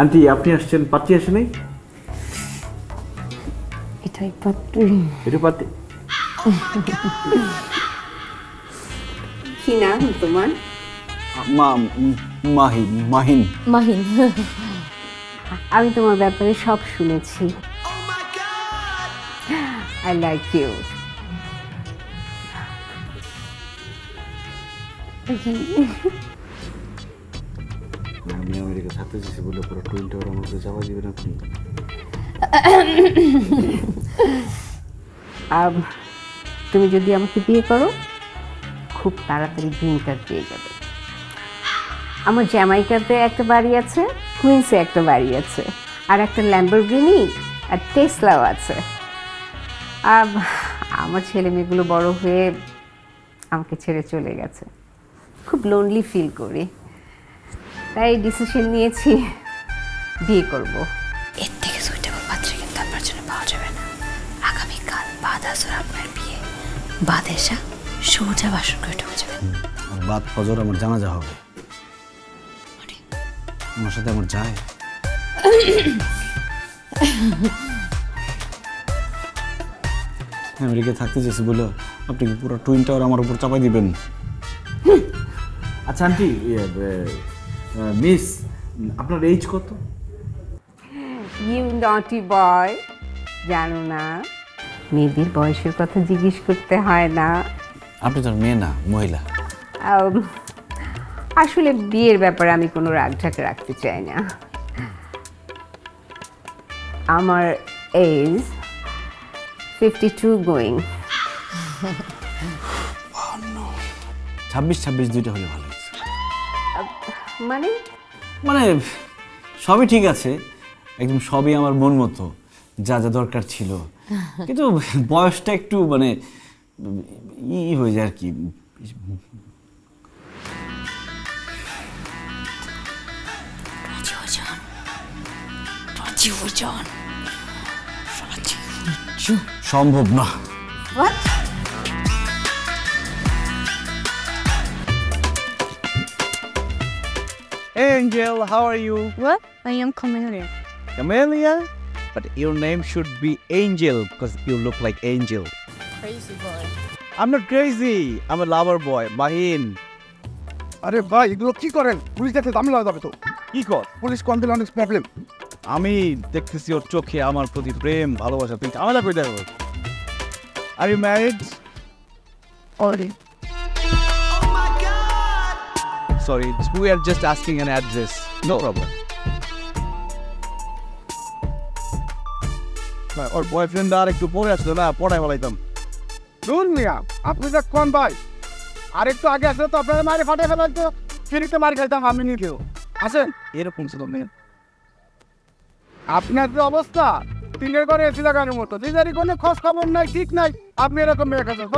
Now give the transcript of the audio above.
Aunty আপনি আসছেন, পাত্রী আসে নাই? এটাই পাত্রী। এটা পাত্রী। কি নাম তোমার? মাহিন। মাহিন। মাহিন। আমি তোমার ব্যাপারে সব শুনেছি। I like you. আমি আমেরিকা থাকতে চাইছি বলে পুরো টুইন টাওয়ার আমার উপরে চাপা দিবেন আপনি? তুমি যদি আমাকে বিয়ে করো খুব তাড়াতাড়ি গ্রিন কার্ড পেয়ে যাবে। আমার জ্যামাইকাতে একটা বাড়ি আছে, কুইন্সে একটা বাড়ি আছে, আর একটা ল্যাম্বরগিনি আর টেসলাও আছে। আমার ছেলে মেয়েগুলো বড় হয়ে আমাকে ছেড়ে চলে গেছে, খুব লোনলি ফিল করি, তাই ডিসিশন নিয়েছি বিয়ে করব। এর থেকে সুইটেবল পাত্রী কিন্তু আপনার জন্য পাওয়া যাবে না। আগামীকাল বাদ আসর আপনার বিয়ে, বাদ এসা সোজা বাসন করে ঢুকে যাবে। বাদ ফজর আমার জানাজা হবে, আমার সাথে আমার যায়। আমেরিকা থাকতে চাইছি বলে আপনি কি পুরো টুইন টাওয়ার আমার উপর চাপাই দিবেন? আচ্ছা আন্টি, মিস আপনার এজ কত? ইউ নটি বয়, জানো না মেয়েদের বয়সের কথা জিজ্ঞেস করতে হয় না। আপনি তো মেয়ে না, মহিলা। আসলে বিয়ের ব্যাপারে আমি কোনো রাগঢাক রাখতে চাই না। আমার এজ 52 গোয়িং। 26 দুইটা হলে ভালো হয়েছে। মানে মানে সবই ঠিক আছে, একদম সবই আমার মন মতো, যা যা দরকার ছিল, কিন্তু বয়সটা একটু মানে হয়ে যায় আর কি। সম্ভব না। Hey Angel, how are you? What? I am Camelia. Camelia? But your name should be Angel because you look like Angel. Crazy boy. I'm not crazy. I'm a lover boy, Mahin. আরে ভাই এগুলো কি করেন? Police দেখলে ঝামেলা হয়ে যাবে তো। কি কর? পুলিশ কল দিলে অনেক প্রবলেম। আমি দেখতেছি ওর চোখে আমার প্রতি প্রেম ভালোবাসা, তুই ঝামেলা করে দেখো। Are you married? Already. Sorry, we are just asking an address. No problem. ওর বয়ফ্রেন্ড আর একটু পরে আসলো না, পড়ায় বলাইতাম। দূর মিয়া, আপনি যে কোন ভাই? আরেকটু আগে আসলে তো আপনারা মারে ফাটে ফেলার তো ফিরিতে মারি খাইতাম আমি নিজেও। আসেন, এরকম ছিল মেয়ে। আপনার যে অবস্থা তিনের ঘরে এসি লাগানোর মতো, যে যারি কোনো খোঁজ খবর নাই, ঠিক নাই, আপনি এরকম মেয়ে খাচ্ছেন।